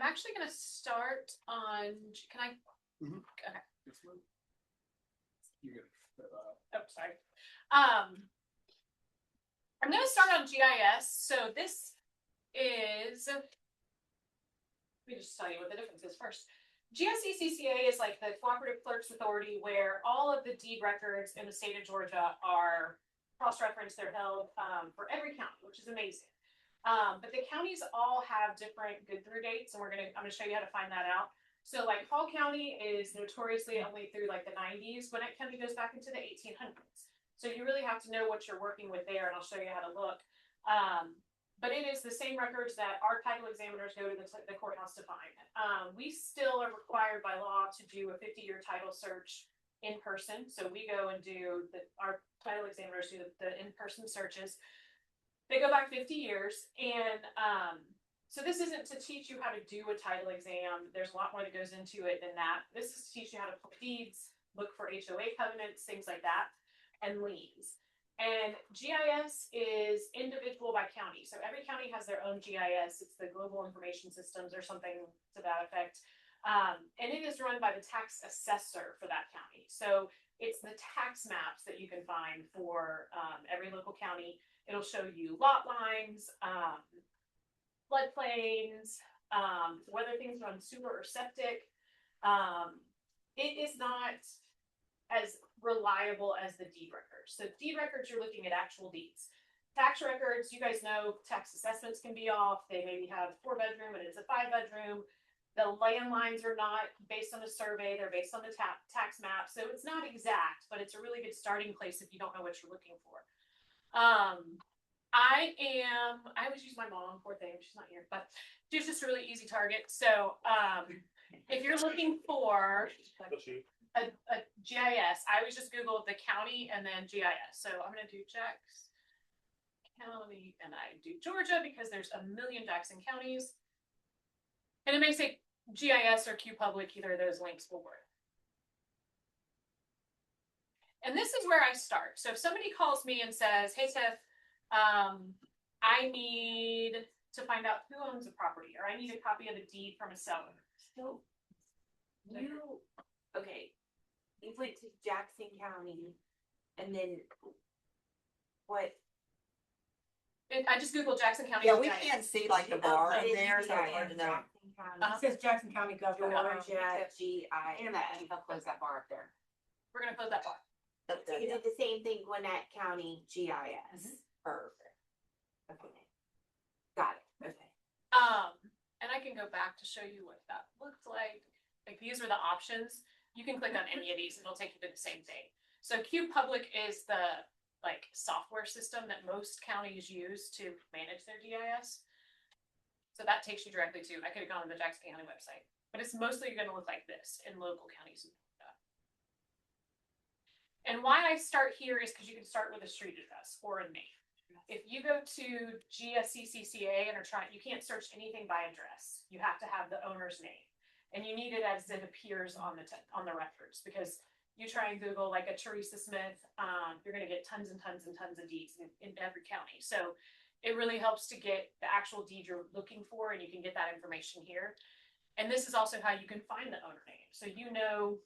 I'm actually going to start on, can I? Mhm. Okay. You're gonna Oh, sorry. I'm going to start on GIS. So this is, let me just tell you what the difference is first. GSCCCA is like the Cooperative Clerks Authority, where all of the deed records in the state of Georgia are cross-referenced. They're held for every county, which is amazing. But the counties all have different good through dates, and I'm gonna show you how to find that out. So like Hall County is notoriously only through like the 90s. Gwinnett County goes back into the 1800s. So you really have to know what you're working with there, and I'll show you how to look. But it is the same records that our title examiners go to the courthouse to find. We still are required by law to do a 50-year title search in person. So we go and do our title examiners do the in-person searches. They go back 50 years, and so this isn't to teach you how to do a title exam. There's a lot more that goes into it than that. This is to teach you how to pull deeds, look for HOA covenants, things like that, and liens. And GIS is individual by county. So every county has their own GIS. It's the Global Information Systems or something to that effect. And it is run by the tax assessor for that county. So it's the tax maps that you can find for every local county. It'll show you lot lines, floodplains, whether things run sewer or septic. It is not as reliable as the deed records. So deed records, you're looking at actual deeds. Tax records, you guys know tax assessments can be off. They maybe have 4-bedroom and it's a 5-bedroom. The land lines are not based on a survey. They're based on the tax map. So it's not exact, but it's a really good starting place if you don't know what you're looking for. I always use my mom, poor thing, she's not here, but she's just a really easy target. So if you're looking for a GIS, I always just Google the county and then GIS. So I'm going to do Jackson County and I do Georgia because there's a million Jackson counties. And it may say GIS or Q Public, either of those links will work. And this is where I start. So if somebody calls me and says, hey, Tiff, I need to find out who owns the property, or I need a copy of the deed from a seller. So okay. You went to Jackson County, and then what? I just Googled Jackson County. Yeah, we can't see like the bar in there, so it's hard to know. It says Jackson County Government. GIS. I'll close that bar up there. We're gonna close that bar. You did the same thing, Gwinnett County GIS. Perfect. Okay. Got it. Okay. And I can go back to show you what that looked like. Like these are the options. You can click on any of these and it'll take you to the same thing. So Q Public is the software system that most counties use to manage their GIS. So that takes you directly to, I could have gone to the Jackson County website, but it's mostly going to look like this in local counties. And why I start here is because you can start with a street address or a name. If you go to GSCCCA and you can't search anything by address. You have to have the owner's name. And you need it as it appears on the records, because you try and Google like a Teresa Smith, you're going to get tons and tons and tons of deeds in every county. So it really helps to get the actual deed you're looking for, and you can get that information here. And this is also how you can find the owner name. So you know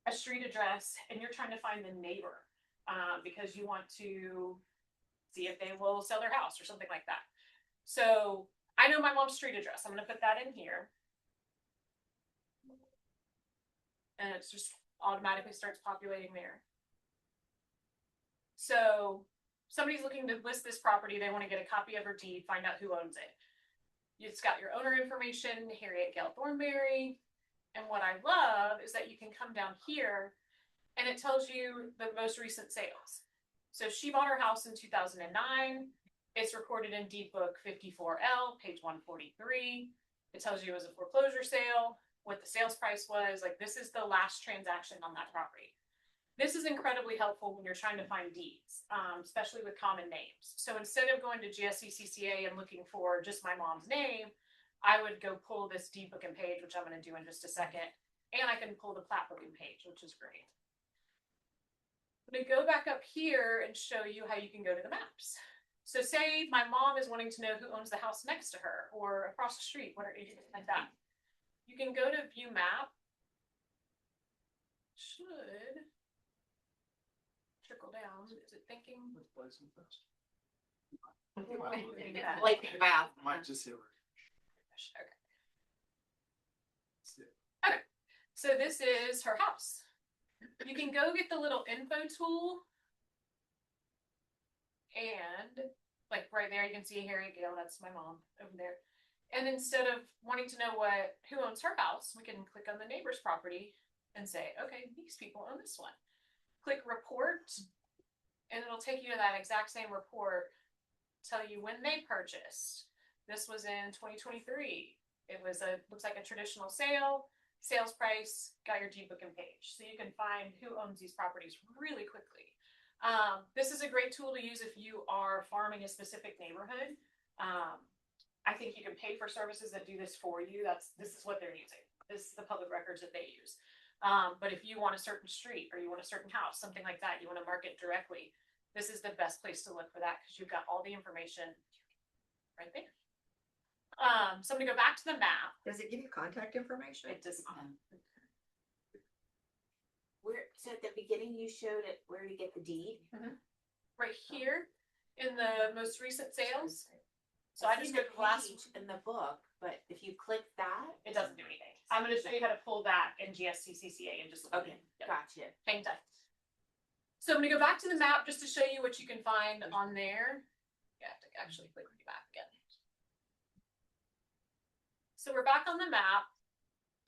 a street address, and you're trying to find the neighbor because you want to see if they will sell their house or something like that. So I know my mom's street address. I'm going to put that in here. And it just automatically starts populating there. So somebody's looking to list this property. They want to get a copy of her deed, find out who owns it. It's got your owner information, Harriet Gail Thornberry. And what I love is that you can come down here and it tells you the most recent sales. So she bought her house in 2009. It's recorded in deed book 54L, page 143. It tells you it was a foreclosure sale, what the sales price was. Like, this is the last transaction on that property. This is incredibly helpful when you're trying to find deeds, especially with common names. So instead of going to GSCCCA and looking for just my mom's name, I would go pull this deed booking page, which I'm going to do in just a second, and I can pull the plat booking page, which is great. I'm going to go back up here and show you how you can go to the maps. So say my mom is wanting to know who owns the house next to her or across the street, whatever, anything like that. You can go to view map. Should trickle down. Is it thinking? Like math. Might just hit. Okay. Okay. So this is her house. You can go get the little info tool. And like right there, you can see Harry Gale, that's my mom over there. And instead of wanting to know who owns her house, we can click on the neighbor's property and say, okay, these people own this one. Click report, and it'll take you to that exact same report, tell you when they purchased. This was in 2023. It was looks like a traditional sale, sales price, got your deed booking page. So you can find who owns these properties really quickly. This is a great tool to use if you are farming a specific neighborhood. I think you can pay for services that do this for you. This is what they're using. This is the public records that they use. But if you want a certain street or you want a certain house, something like that, you want to market directly, this is the best place to look for that because you've got all the information right there. So I'm gonna go back to the map. Does it give you contact information? It does not. So at the beginning you showed it where to get the deed. Right here in the most recent sales. So I just see go to the last, page in the book, but if you click that. it doesn't do anything. I'm gonna show you how to pull that in GSCCCA and just. Okay, Yep. gotcha. Hang tight. So I'm gonna go back to the map just to show you what you can find on there. You have to actually click back again. So we're back on the map,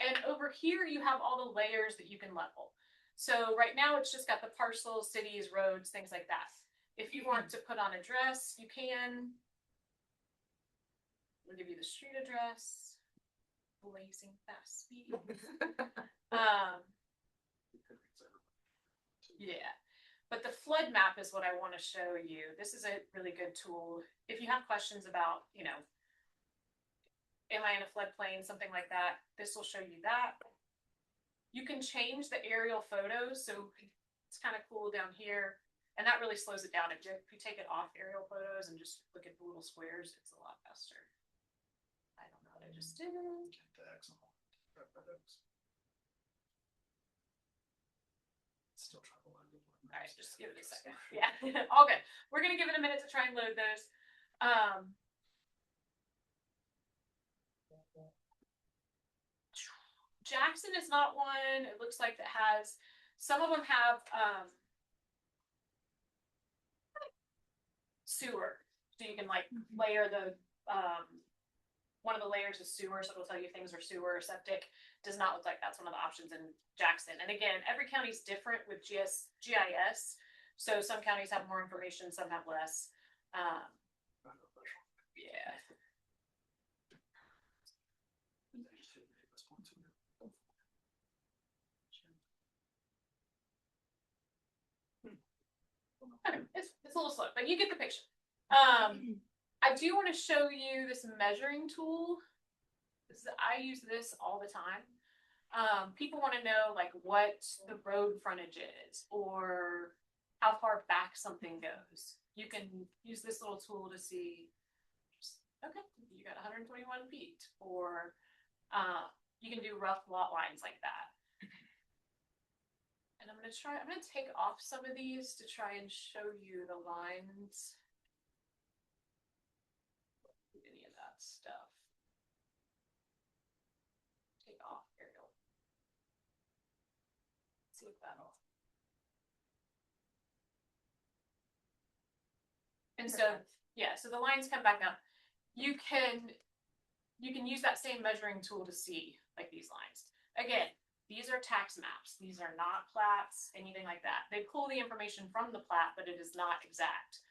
and over here you have all the layers that you can level. So right now it's just got the parcels, cities, roads, things like that. If you want to put on address, you can. We'll give you the street address. Blazing fast speed. Yeah, but the flood map is what I want to show you. This is a really good tool. If you have questions about, am I in a floodplain, something like that, this will show you that. You can change the aerial photos, so it's kind of cool down here, and that really slows it down. If you take it off aerial photos and just look at the little squares, it's a lot faster. I don't know what I just did. Still trying to learn. All right, just give it a second. Yeah, all good. We're gonna give it a minute to try and load those. Jackson is not one. It looks like that has, some of them have sewer. So you can like layer the one of the layers is sewer, so it'll tell you if things are sewer or septic. Does not look like that's one of the options in Jackson. And again, every county's different with GIS. So some counties have more information, some have less. Yeah. Okay, it's a little slow, but you get the picture. I do want to show you this measuring tool. I use this all the time. People want to know like what the road frontage is or how far back something goes. You can use this little tool to see, okay, you got 121 feet, or you can do rough lot lines like that. And I'm going to take off some of these to try and show you the lines. Any of that stuff. Take off aerial. See if that'll. And so, yeah, so the lines come back up. You can use that same measuring tool to see like these lines. Again, these are tax maps. These are not plats, anything like that. They pull the information from the plat, but it is not exact.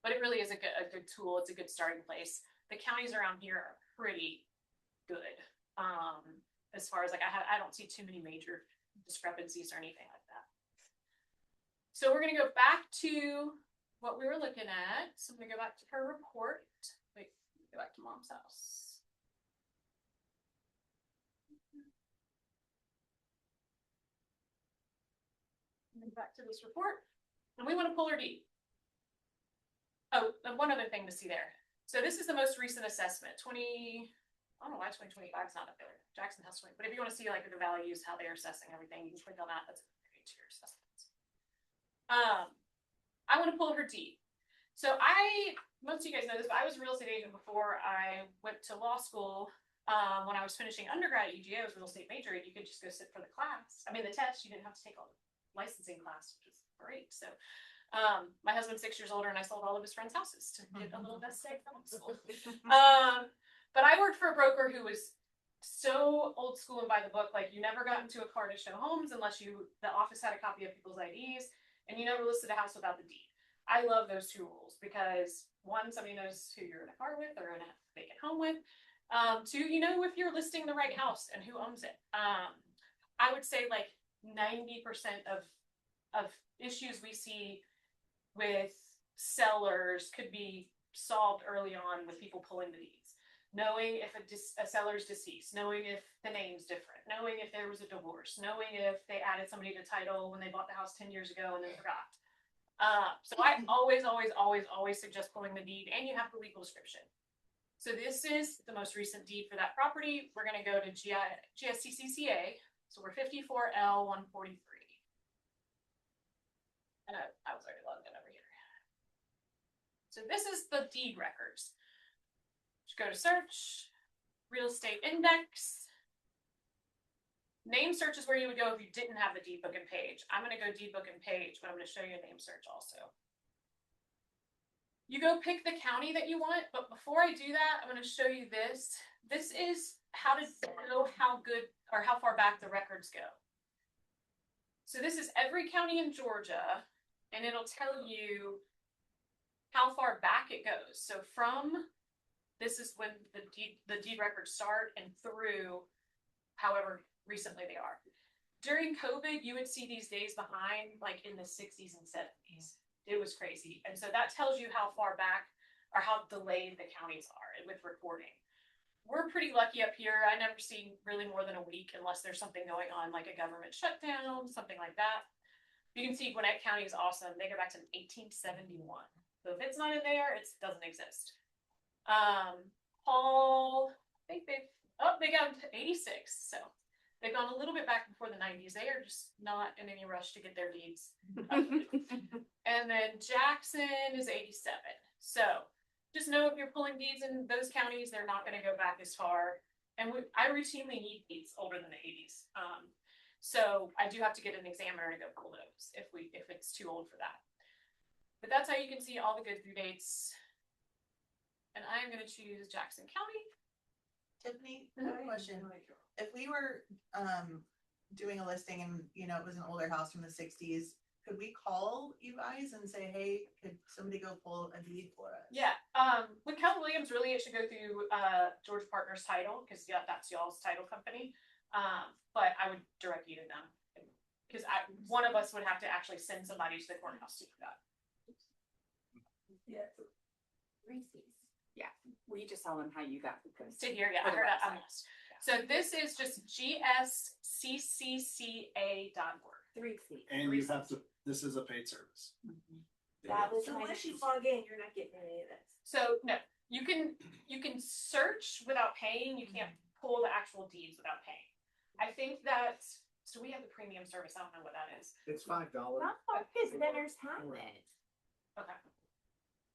But it really is a good tool. It's a good starting place. The counties around here are pretty good. As far as like, I don't see too many major discrepancies or anything like that. So we're gonna go back to what we were looking at. So I'm gonna go back to her report. Wait, go back to mom's house. Back to this report, and we want to pull her deed. Oh, and one other thing to see there. So this is the most recent assessment, I don't know why 2025 is not up there. Jackson has 20, but if you want to see like the values, how they're assessing everything, you can click on that. That's a great tier assessments. I want to pull her deed. So most of you guys know this, but I was a real estate agent before I went to law school. When I was finishing undergrad at UGA, I was a real estate major, and you could just go sit for the class. I mean, the test, you didn't have to take all the licensing class, which is great. So my husband's 6 years older, and I sold all of his friends' houses to get a little nest egg from school. But I worked for a broker who was so old school and by the book, like you never got into a car to show homes unless the office had a copy of people's IDs, and you never listed a house without the deed. I love those two rules because one, somebody knows who you're in a car with or in a vacant home with. Two, you know if you're listing the right house and who owns it. I would say like 90% of issues we see with sellers could be solved early on with people pulling the deeds. Knowing if a seller's deceased, knowing if the name's different, knowing if there was a divorce, knowing if they added somebody to title when they bought the house 10 years ago and then forgot. So I always suggest pulling the deed, and you have the legal description. So this is the most recent deed for that property. We're going to go to GSCCCA. So we're 54L 143. And I was already logged in over here. So this is the deed records. Just go to search, real estate index. Name search is where you would go if you didn't have the deed book and page. I'm going to go deed book and page, but I'm going to show you a name search also. You go pick the county that you want, but before I do that, I'm going to show you this. This is how to know how good or how far back the records go. So this is every county in Georgia, and it'll tell you how far back it goes. So this is when the deed records start and through however recently they are. During COVID, you would see these days behind like in the 60s and 70s. It was crazy. And so that tells you how far back or how delayed the counties are with reporting. We're pretty lucky up here. I never see really more than a week unless there's something going on like a government shutdown, something like that. You can see Gwinnett County is awesome. They go back to 1871. So if it's not in there, it doesn't exist. Paul, I think they got to 86. So they've gone a little bit back before the 90s. They are just not in any rush to get their deeds. And then Jackson is 87. So just know if you're pulling deeds in those counties, they're not going to go back as far. And I routinely need deeds older than the 80s. So I do have to get an examiner to go pull those if it's too old for that. But that's how you can see all the good due dates. And I am going to choose Jackson County. Tiffany, I have a question. If we were doing a listing and it was an older house from the 60s, could we call you guys and say, hey, could somebody go pull a deed for us? Yeah. With Keller Williams, really it should go through George Partners Title, because that's y'all's title company. But I would direct you to them, because one of us would have to actually send somebody to the courthouse to do that. Yeah. Yeah, we just tell them how you got the post. To here, yeah, I heard that. So this is just GSCCCA.org. 3 C's. And you have to, this is a paid service. That was So my unless you log in, you're not getting any of this. So no, you can search without paying. You can't pull the actual deeds without paying. I think so we have the premium service. I don't know what that is. It's $5. Not all business have it. Okay.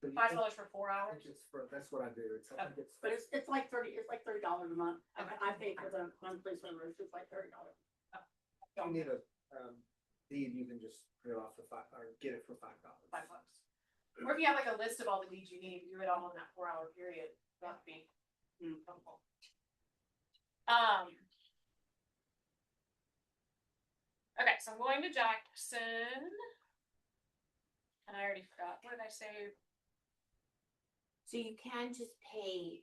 But you $5 can- for 4 hours. That's what I do. I think it's- But it's like $30 a month. Okay. I pay for the monthly service, it's like $30. If you need a deed, you can just put it off for $5 or get it for $5. $5. Or if you have like a list of all the deeds you need, do it all in that 4-hour period. That would be helpful. Okay, so I'm going to Jackson. And I already forgot. What did I say? So you can just pay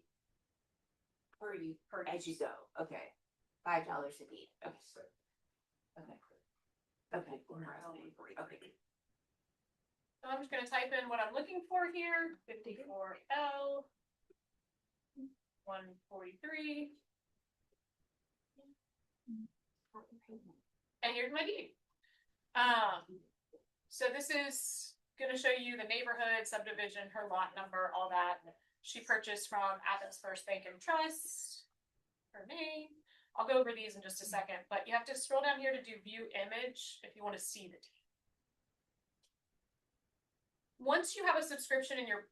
per as you go. Okay. $5 a deed. Okay. Okay. Okay. So I'm just going to type in what I'm looking for here. 54L 143. And here's my deed. So this is gonna show you the neighborhood, subdivision, her lot number, all that. She purchased from Athens First Bank and Trust, her name. I'll go over these in just a second, but you have to scroll down here to do view image if you want to see the deed. Once you have a subscription and you're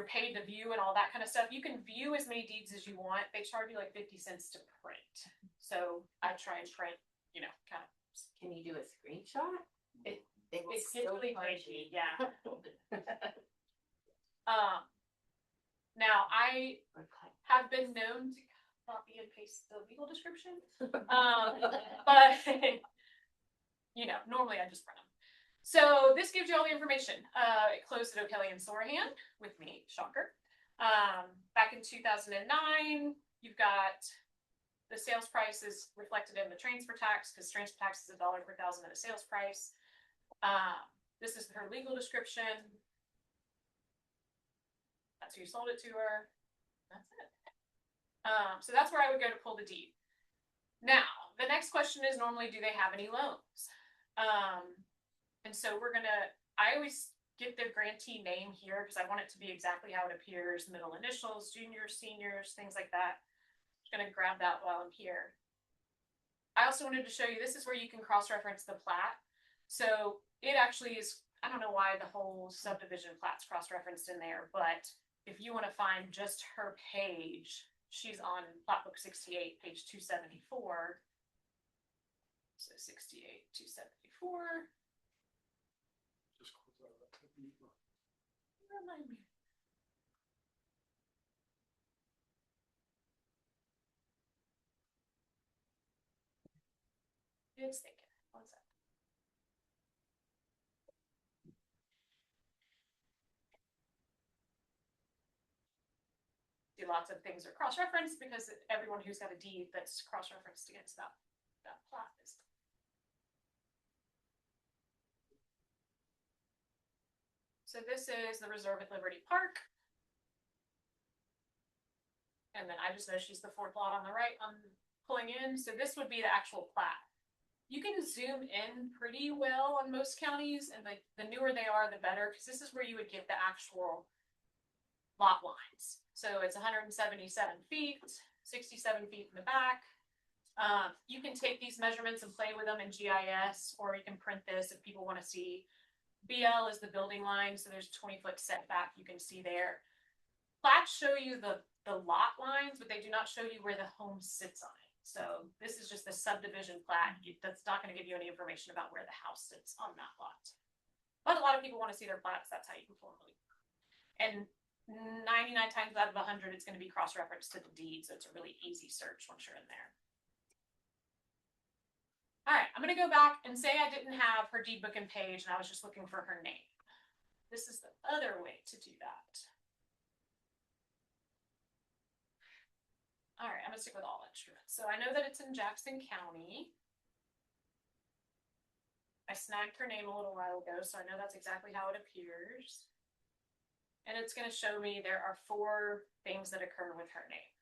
paid to view and all that kind of stuff, you can view as many deeds as you want. They charge you like 50 cents to print. So I try and print, kind of. Can you do a screenshot? They will It's still really charge crazy, you. yeah. Now I Or cut. have been known to copy and paste the legal description. But normally I just print them. So this gives you all the information. It closed at O'Kelly and Sorahan with me, shocker. Back in 2009, you've got the sales price is reflected in the transfer tax because transfer tax is $1 per thousand of the sales price. This is her legal description. That's who sold it to her. That's it. So that's where I would go to pull the deed. Now, the next question is normally, do they have any loans? And so I always get the grantee name here because I want it to be exactly how it appears, middle initials, juniors, seniors, things like that. I'm gonna grab that while I'm here. I also wanted to show you, this is where you can cross-reference the plat. So it actually is, I don't know why the whole subdivision plat's cross-referenced in there, but if you want to find just her page, she's on plat book 68, page 274. So 68, 274. Remind me. It's thinking. One sec. See, lots of things are cross-referenced because everyone who's got a deed that's cross-referenced against that plat is. So this is the reserve at Liberty Park. And then I just know she's the fourth lot on the right I'm pulling in. So this would be the actual plat. You can zoom in pretty well on most counties, and the newer they are, the better, because this is where you would get the actual lot lines. So it's 177 feet, 67 feet in the back. You can take these measurements and play with them in GIS, or you can print this if people want to see. BL is the building line, so there's a 20-foot setback you can see there. Plats show you the lot lines, but they do not show you where the home sits on it. So this is just the subdivision plat. That's not going to give you any information about where the house sits on that lot. But a lot of people want to see their plats. That's how you can formally. And 99 times out of 100, it's going to be cross-referenced to the deed, so it's a really easy search once you're in there. All right, I'm going to go back and say I didn't have her deed book and page, and I was just looking for her name. This is the other way to do that. All right, I'm going to stick with all instruments. So I know that it's in Jackson County. I snagged her name a little while ago, so I know that's exactly how it appears. And it's going to show me there are 4 things that occur with her name.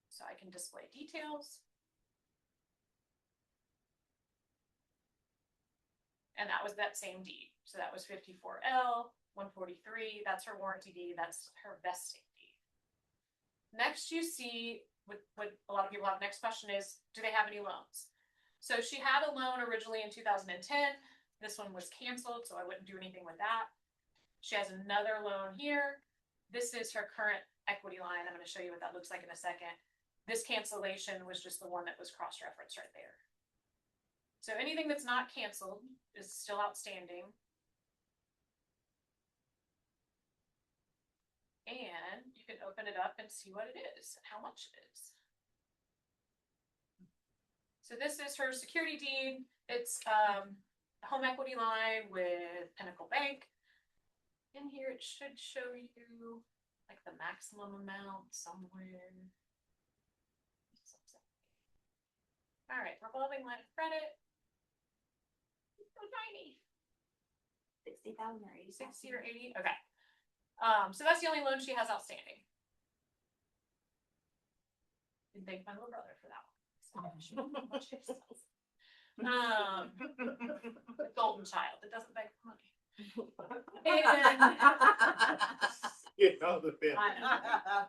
So I can display details. And that was that same deed. So that was 54L, 143, that's her warranty deed, that's her vesting deed. Next you see, what a lot of people have, next question is, do they have any loans? So she had a loan originally in 2010. This one was canceled, so I wouldn't do anything with that. She has another loan here. This is her current equity line. I'm going to show you what that looks like in a second. This cancellation was just the one that was cross-referenced right there. So anything that's not canceled is still outstanding. And you can open it up and see what it is and how much it is. So this is her security deed. It's home equity line with Pinnacle Bank. In here it should show you like the maximum amount somewhere. All right, revolving line of credit. So tiny. 60,000 or 80,000. 60 or 80. Okay. So that's the only loan she has outstanding. Didn't thank my little brother for that one. The golden child that doesn't beg for money. And Get out of the bed. I know.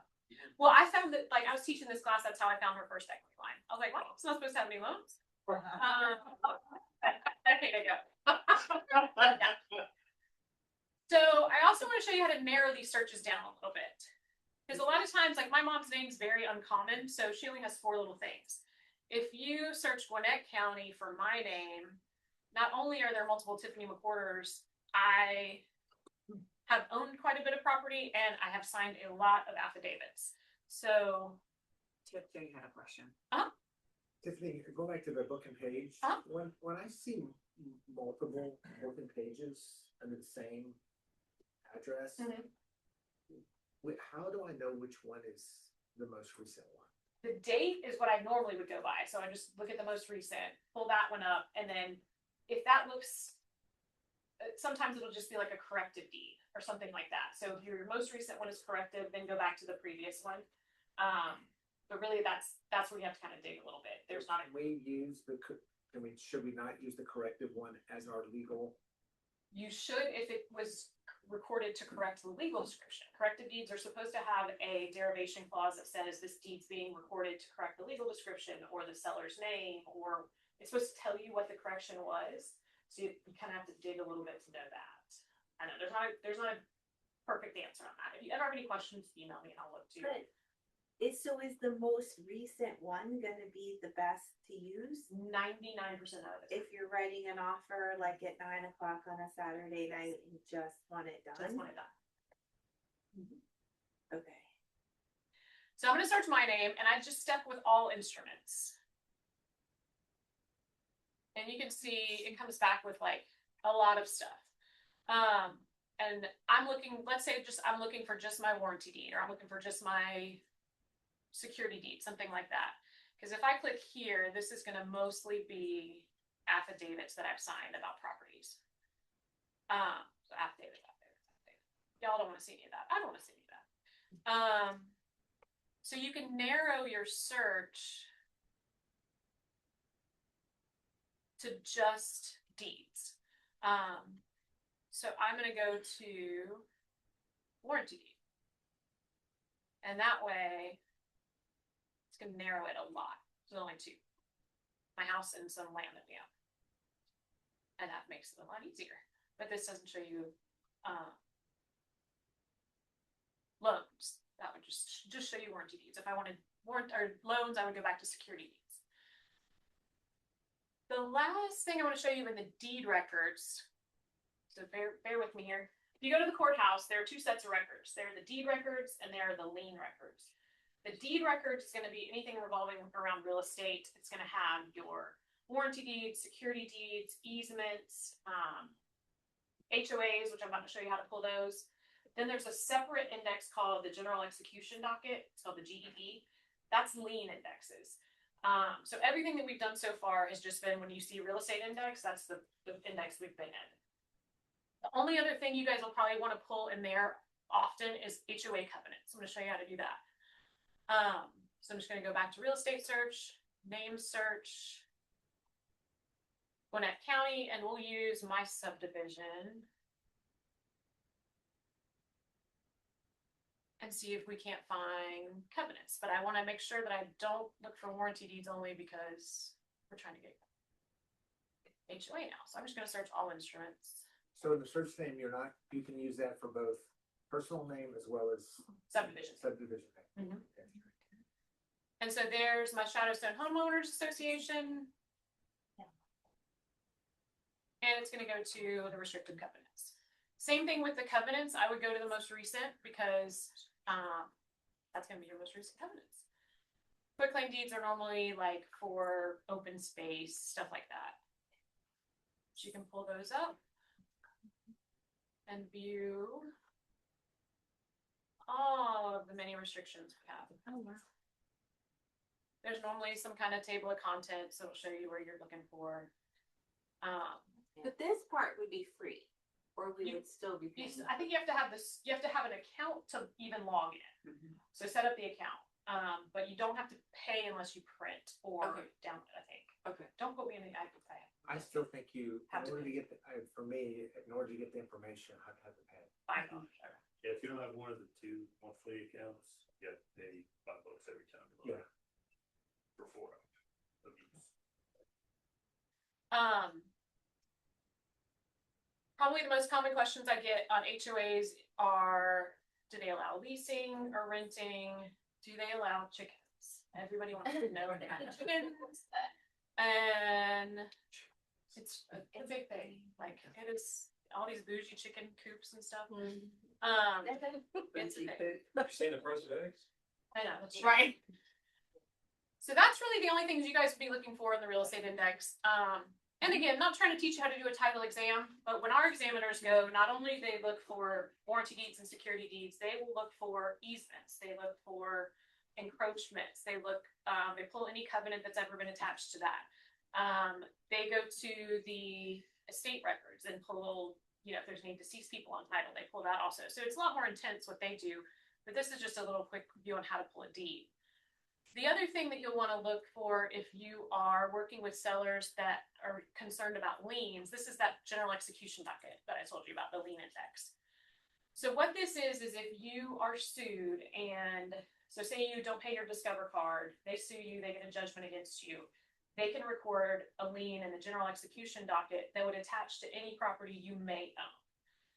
Well, I found that, like, I was teaching this class, that's how I found her first equity line. I was like, wow, it's not supposed to have any loans. There you go. So I also want to show you how to narrow these searches down a little bit. Because a lot of times, like, my mom's name is very uncommon, so she only has 4 little things. If you search Gwinnett County for my name, not only are there multiple Tiffany McWhorters, I have owned quite a bit of property and I have signed a lot of affidavits. So, Tiffany had a question. Tiffany, go back to the book and page. Huh? When I see multiple book and pages under the same address, how do I know which one is the most recent one? the date is what I normally would go by. So I just look at the most recent, pull that one up, and then if that looks, sometimes it'll just be like a corrected deed or something like that. So if your most recent one is corrected, then go back to the previous one. But really that's where you have to kind of dig a little bit. There's not a, Can we use should we not use the corrected one as our legal? you should if it was recorded to correct the legal description. Corrected deeds are supposed to have a derivation clause that says this deed's being recorded to correct the legal description or the seller's name, or it's supposed to tell you what the correction was. So you kind of have to dig a little bit to know that. I know there's not a perfect answer on that. If you ever have any questions, email me and I'll look too. But is the most recent one gonna be the best to use? 99% of it. If you're writing an offer like at 9 o'clock on a Saturday night and just want it Just done? want it done. Okay. So I'm going to search my name and I just step with all instruments. And you can see it comes back with like a lot of stuff. And I'm looking, let's say I'm looking for just my warranty deed, or I'm looking for just my security deed, something like that. Because if I click here, this is going to mostly be affidavits that I've signed about properties. So affidavit. Y'all don't want to see any of that. I don't want to see any of that. So you can narrow your search to just deeds. So I'm going to go to warranty deed. And that way, it's going to narrow it a lot. There's only 2. My house and some land that we own. And that makes it a lot easier. But this doesn't show you loans. That would just show you warranty deeds. If I wanted loans, I would go back to security deeds. The last thing I want to show you in the deed records, so bear with me here. If you go to the courthouse, there are 2 sets of records. There are the deed records and there are the lien records. The deed records is going to be anything revolving around real estate. It's going to have your warranty deeds, security deeds, easements, HOAs, which I'm about to show you how to pull those. Then there's a separate index called the General Execution Docket. It's called the GED. That's lien indexes. So everything that we've done so far has just been when you see real estate index, that's the index we've been in. The only other thing you guys will probably want to pull in there often is HOA covenants. I'm going to show you how to do that. So I'm just going to go back to real estate search, name search, Gwinnett County, and we'll use my subdivision. And see if we can't find covenants. But I want to make sure that I don't look for warranty deeds only because we're trying to get HOA now. So I'm just going to search all instruments. So in the search name, you can use that for both personal name as well as Subdivision. name. Mhm. Okay. And so there's my Shadowstone Homeowners Association. And it's going to go to the restricted covenants. Same thing with the covenants. I would go to the most recent because that's going to be your most recent covenants. Quitclaim deeds are normally like for open space, stuff like that. So you can pull those up and view all of the many restrictions we have. Oh, wow. There's normally some kind of table of contents that will show you where you're looking for. But this part would be free, or we would still be paying. I think you have to have this. You have to have an account to even log in. So set up the account, but you don't have to pay unless you print or download, I think. Okay, don't put me in the, I could say. I still think you, Have in to order to get, for me, in order to get the information, I'd have to pay. $5. Okay. Yeah, if you don't have one of the two monthly accounts, you have to pay $5 every time. you log Yeah. in For 4 hours of use. Probably the most common questions I get on HOAs are, do they allow leasing or renting? Do they allow chickens? Everybody wants to know that. Chickens. And it's a big thing, like it is all these bougie chicken coops and stuff. It's a thing. You saying the price of eggs? I know, that's right. So that's really the only things you guys would be looking for in the real estate index. And again, not trying to teach you how to do a title exam, but when our examiners go, not only do they look for warranty deeds and security deeds, they will look for easements, they look for encroachments, they look, they pull any covenant that's ever been attached to that. They go to the estate records and pull, you know, if there's any deceased people on title, they pull that also. So it's a lot more intense what they do, but this is just a little quick view on how to pull a deed. The other thing that you'll want to look for if you are working with sellers that are concerned about liens, this is that general execution docket that I told you about, the lien index. So what this is if you are sued and, so say you don't pay your Discover card, they sue you, they get a judgment against you. They can record a lien in the general execution docket that would attach to any property you may own.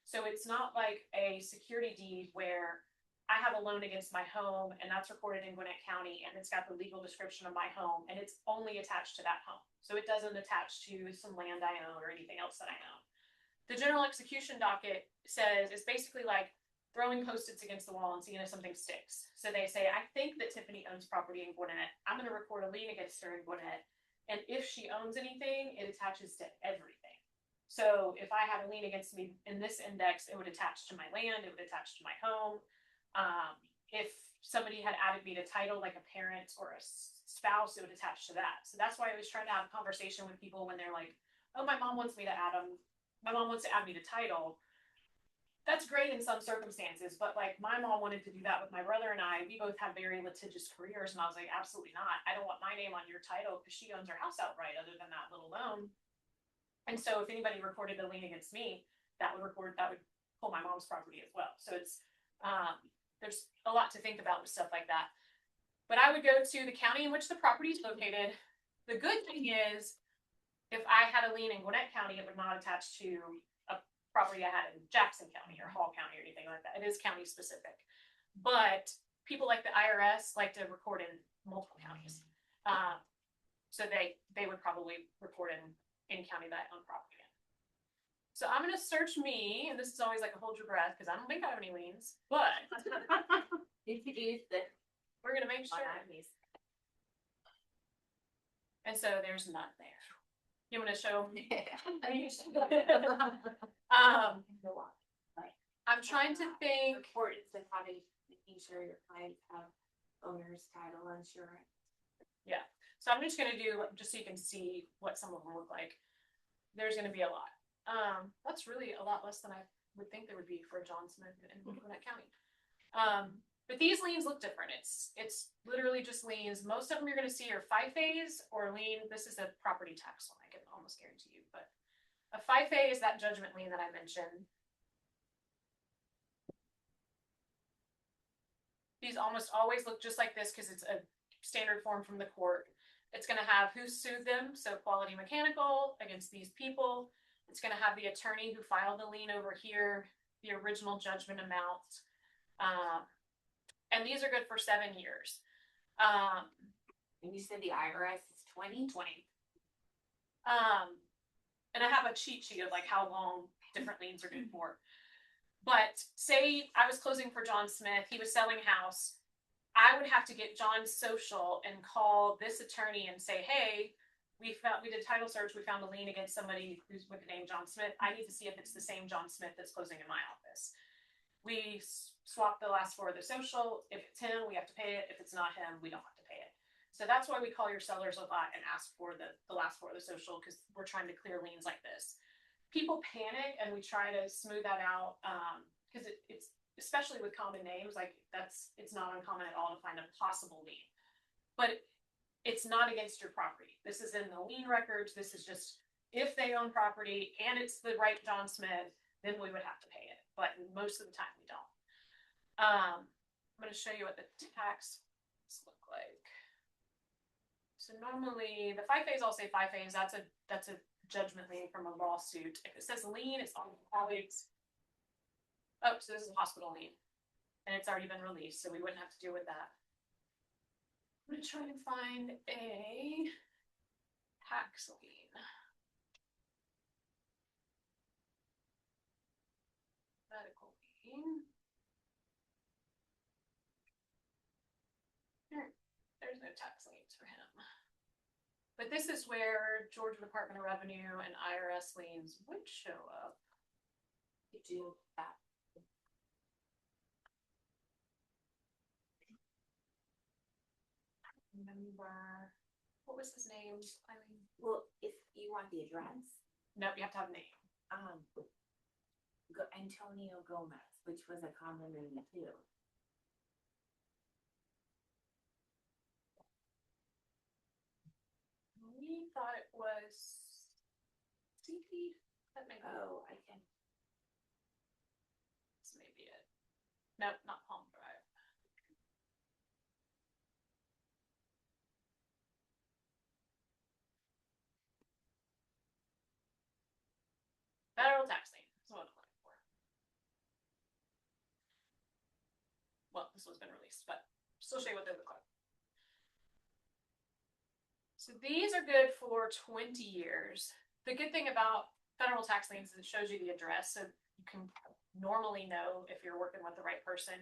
So it's not like a security deed where I have a loan against my home and that's recorded in Gwinnett County and it's got the legal description of my home and it's only attached to that home. So it doesn't attach to some land I own or anything else that I own. The general execution docket says it's basically like throwing Post-its against the wall and seeing if something sticks. So they say, I think that Tiffany owns property in Gwinnett. I'm going to record a lien against her in Gwinnett. And if she owns anything, it attaches to everything. So if I had a lien against me in this index, it would attach to my land, it would attach to my home. If somebody had added me to title, like a parent or a spouse, it would attach to that. So that's why I was trying to have a conversation with people when they're like, oh, my mom wants me to add them. My mom wants to add me to title. That's great in some circumstances, but like my mom wanted to do that with my brother and I. We both have very litigious careers, and I was like, absolutely not. I don't want my name on your title because she owns her house outright other than that little loan. And so if anybody recorded a lien against me, that would pull my mom's property as well. So it's, there's a lot to think about with stuff like that. But I would go to the county in which the property is located. The good thing is, if I had a lien in Gwinnett County, it would not attach to a property I had in Jackson County or Hall County or anything like that. It is county specific. But people like the IRS like to record in multiple counties. So they would probably record in any county that I own property in. So I'm going to search me, and this is always like a hold your breath because I don't think I have any liens, but You could use the we're going to make sure. one on these. And so there's none there. You want to show? I'm trying to think. Importance of having, making sure your clients have owner's title insurance. Yeah. So I'm just going to do, just so you can see what some of them look like. There's going to be a lot. That's really a lot less than I would think there would be for John Smith in Gwinnett County. But these liens look different. It's literally just liens. Most of them you're going to see are 5-phase or lien. This is a property tax one, I can almost guarantee you. But a 5-phase is that judgment lien that I mentioned. These almost always look just like this because it's a standard form from the court. It's going to have who sued them, so Quality Mechanical against these people. It's going to have the attorney who filed the lien over here, the original judgment amount. And these are good for 7 years. And you said the IRS is 20? 20. And I have a cheat sheet of like how long different liens are good for. But say I was closing for John Smith, he was selling a house. I would have to get John's social and call this attorney and say, hey, we did title search, we found a lien against somebody who's with the name John Smith. I need to see if it's the same John Smith that's closing in my office. We swap the last 4 of the social. If it's him, we have to pay it. If it's not him, we don't have to pay it. So that's why we call your sellers a lot and ask for the last 4 of the social, because we're trying to clear liens like this. People panic and we try to smooth that out because it's especially with common names, like it's not uncommon at all to find a possible lien. But it's not against your property. This is in the lien records. This is just if they own property and it's the right John Smith, then we would have to pay it. But most of the time we don't. I'm going to show you what the tax look like. So normally the 5 phase, I'll say 5 phase. That's a judgment lien from a lawsuit. If it says lien, it's always. Oh, so this is a hospital lien, and it's already been released, so we wouldn't have to deal with that. I'm gonna try and find a tax lien. Medical lien. There's no tax liens for him. But this is where Georgia Department of Revenue and IRS liens would show up. You do that. Remember, what was his name? Eileen? Well, if you want the address, Nope, you have to have a name. Antonio Gomez, which was a common name too. We thought it was CP. That may be. Oh, I can. This may be it. Nope, not Palm Drive. Federal tax lien. That's what I'm looking for. Well, this one's been released, but still show you what they look like. So these are good for 20 years. The good thing about federal tax liens is it shows you the address, so you can normally know if you're working with the right person,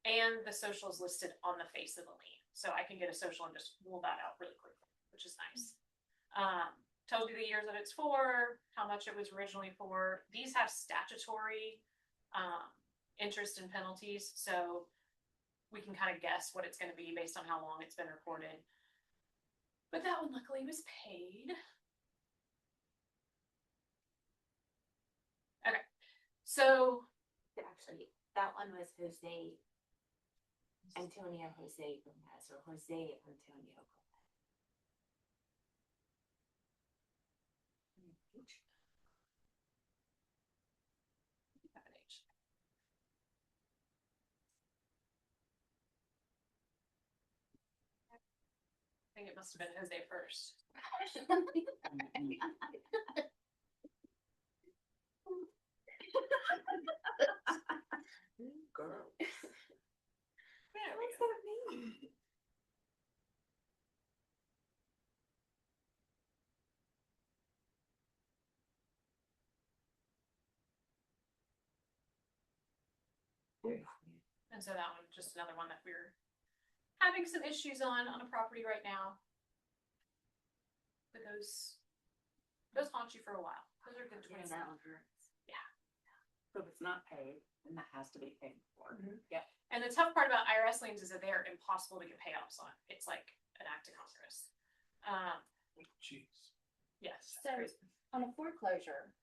and the social is listed on the face of the lien. So I can get a social and just rule that out really quickly, which is nice. Tells you the years that it's for, how much it was originally for. These have statutory interest and penalties, so we can kind of guess what it's going to be based on how long it's been recorded. But that one luckily was paid. Okay, so Actually, that one was Antonio Jose Gomez, or Jose Antonio Gomez. I think it must have been Jose first. Girl. There we What's go. that mean? And so that one, just another one that we're having some issues on a property right now. But those haunt you for a while. Those are good Yeah, 20. that one hurts. So if it's not paid, then that has to be paid for. Yep. And the tough part about IRS liens is that they are impossible to get payoffs on. It's like an act of Congress. Jeez. Yes. So on a foreclosure,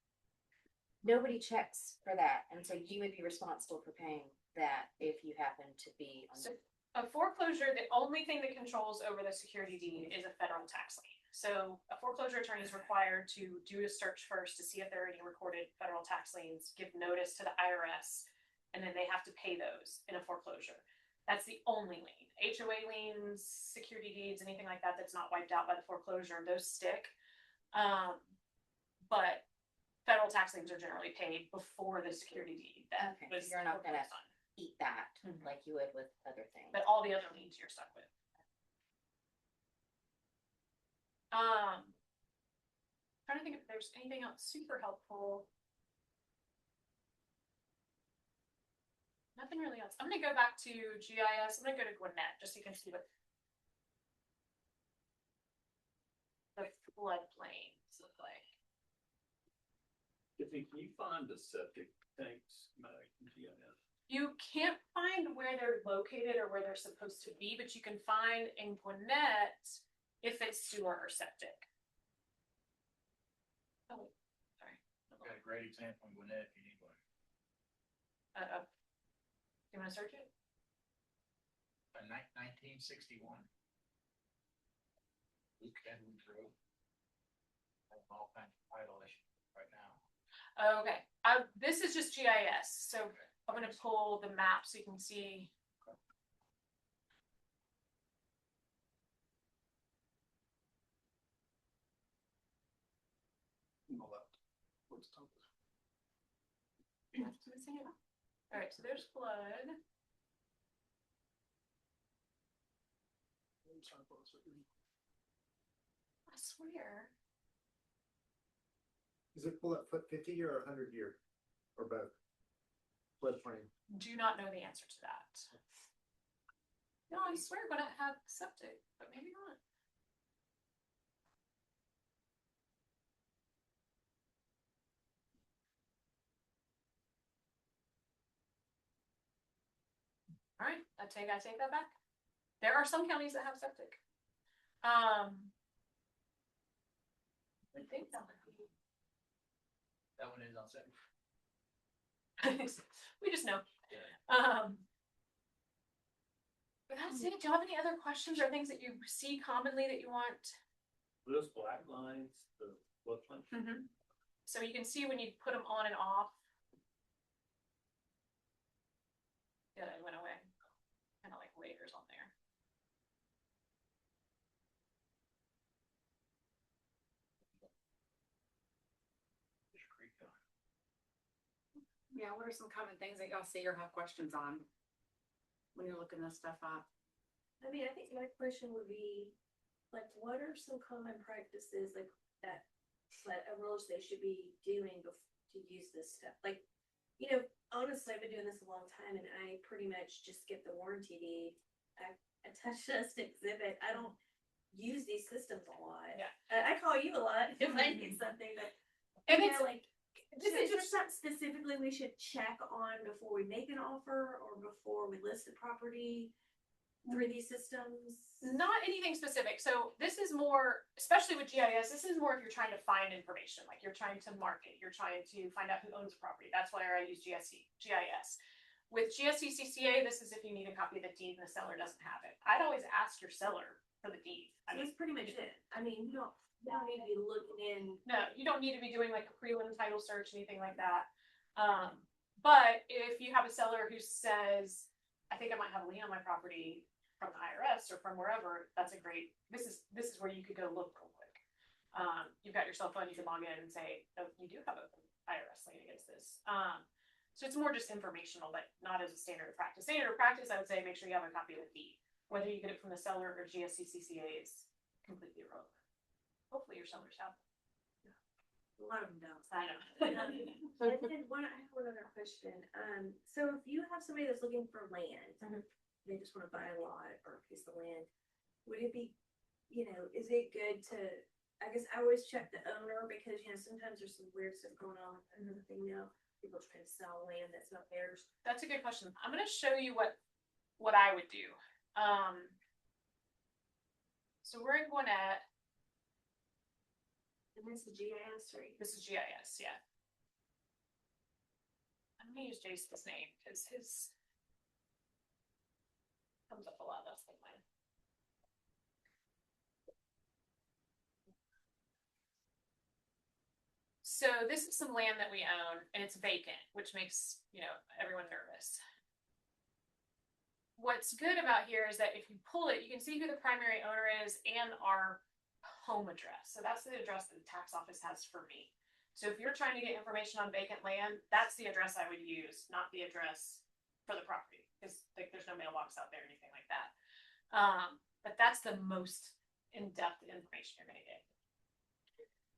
nobody checks for that, and so you would be responsible for paying that if you happen to be on. So a foreclosure, the only thing that controls over the security deed is a federal tax lien. So a foreclosure attorney is required to do a search first to see if there are any recorded federal tax liens, give notice to the IRS, and then they have to pay those in a foreclosure. That's the only lien. HOA liens, security deeds, anything like that that's not wiped out by the foreclosure, those stick. But federal tax liens are generally paid before the security deed. That Okay, was you're not gonna foreclosed on. eat that Mhm. like you would with other things. But all the other liens you're stuck with. Trying to think if there's anything else super helpful. Nothing really else. I'm gonna go back to GIS. I'm gonna go to Gwinnett just so you can see what the floodplains look like. Tiffany, can you find the septic tanks, GIS? You can't find where they're located or where they're supposed to be, but you can find in Gwinnett if it's sewer or septic. Oh, sorry. Got a great example in Gwinnett, if you need one. You wanna search it? In 1961. Luke Henry Road. Have all kinds of title issues right now. Okay, this is just GIS, so I'm gonna pull the map so you can see. All right, so there's flood. I swear. Is it pull up foot 50 year or 100 year or both? Floodplain. Do not know the answer to that. No, I swear we're gonna have septic, but maybe not. All right, I take that back. There are some counties that have septic. I think that would be. That one is on second. We just know. But that's it. Do you have any other questions or things that you see commonly that you want? Those black lines, the floodplain. So you can see when you put them on and off. Yeah, it went away. Kind of like layers on there. There's a creek going. Yeah, what are some common things that y'all see or have questions on when you're looking this stuff up? I mean, I think my question would be, like, what are some common practices like that a real estate should be doing to use this stuff? Like, you know, honestly, I've been doing this a long time and I pretty much just get the warranty deed. I attach this exhibit. I don't use these systems a lot. Yeah. I call you a lot if I need something, but And you it's know, like, this is is there just something specifically we should check on before we make an offer or before we list the property through these systems? not anything specific. So this is more, especially with GIS, this is more if you're trying to find information, like you're trying to market, you're trying to find out who owns the property. That's why I use GIS. With GSCCCA, this is if you need a copy of the deed and the seller doesn't have it. I'd always ask your seller for the deed. I mean, That's pretty much it. I mean, you don't need to be looking in. no, you don't need to be doing like a prelim title search, anything like that. But if you have a seller who says, I think I might have a lien on my property from the IRS or from wherever, that's a great, this is where you could go look real quick. You've got your cell phone, you can log in and say, oh, you do have an IRS lien against this. So it's more just informational, but not as a standard of practice. Standard of practice, I would say, make sure you have a copy of the deed. Whether you get it from the seller or GSCCCA is completely irrelevant. Hopefully your sellers have. A lot of them don't. I know. And then I have one other question. So if you have somebody that's looking for land, they just want to buy a lot or a piece of land, would it be, you know, is it good to, I guess I always check the owner because, you know, sometimes there's some weird stuff going on. Another thing now, people trying to sell land that's not theirs. That's a good question. I'm gonna show you what I would do. So we're in Gwinnett. And this is GIS, right? This is GIS, yeah. I'm gonna use Jason's name because his comes up a lot. That's the plan. So this is some land that we own and it's vacant, which makes, you know, everyone nervous. What's good about here is that if you pull it, you can see who the primary owner is and our home address. So that's the address that the tax office has for me. So if you're trying to get information on vacant land, that's the address I would use, not the address for the property, because like there's no mailbox out there or anything like that. But that's the most in-depth information you're gonna get.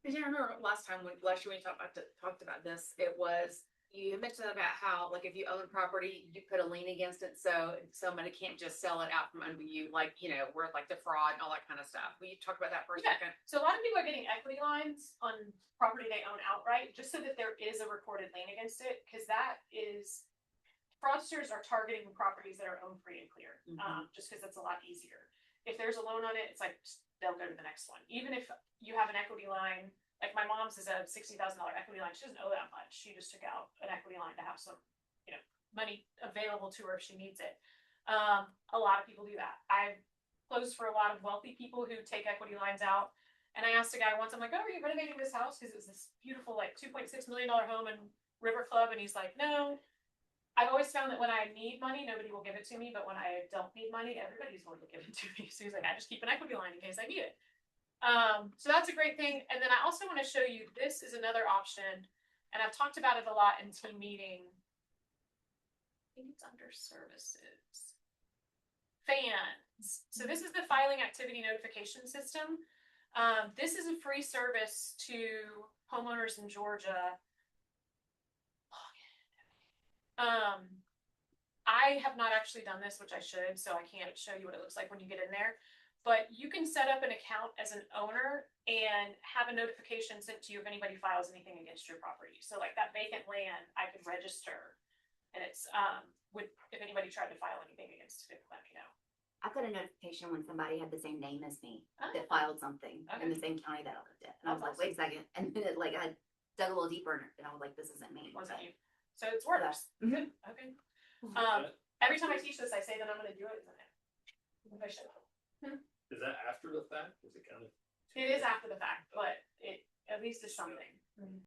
Cause yeah, I remember last year when you talked about this, it was, you mentioned about how, like, if you own property, you put a lien against it, so somebody can't just sell it out from under you, like, you know, where like the fraud and all that kind of stuff. Will you talk about that for a second? So a lot of people are getting equity lines on property they own outright, just so that there is a recorded lien against it, because that is, fraudsters are targeting properties that are owned free and clear, just because it's a lot easier. If there's a loan on it, it's like, they'll go to the next one. Even if you have an equity line, like my mom's is a $60,000 equity line, she doesn't owe that much. She just took out an equity line to have some, you know, money available to her if she needs it. A lot of people do that. I've closed for a lot of wealthy people who take equity lines out. And I asked a guy once, I'm like, oh, are you renovating this house? Cause it was this beautiful, like $2.6 million home in River Club. And he's like, no. I've always found that when I need money, nobody will give it to me. But when I don't need money, everybody's willing to give it to me. So he's like, I just keep an equity line in case I need it. So that's a great thing. And then I also want to show you, this is another option. And I've talked about it a lot in team meeting. I think it's under services. Fans. So this is the filing activity notification system. This is a free service to homeowners in Georgia. I have not actually done this, which I should, so I can't show you what it looks like when you get in there. But you can set up an account as an owner and have a notification sent to you if anybody files anything against your property. So like that vacant land, I could register. And it's, if anybody tried to file anything against it, let me know. I got a notification when somebody had the same name as me Oh. that filed something in the same county that I lived in. And I was like, wait a second. And then it, like, I dug a little deeper and I was like, this isn't me. Wasn't But- you? So it's worse. Mhm. Good. Okay. Every time I teach this, I say that I'm going to do it, isn't it? I should. Is that after the fact? Is it kind of? It is after the fact, but it at least is something.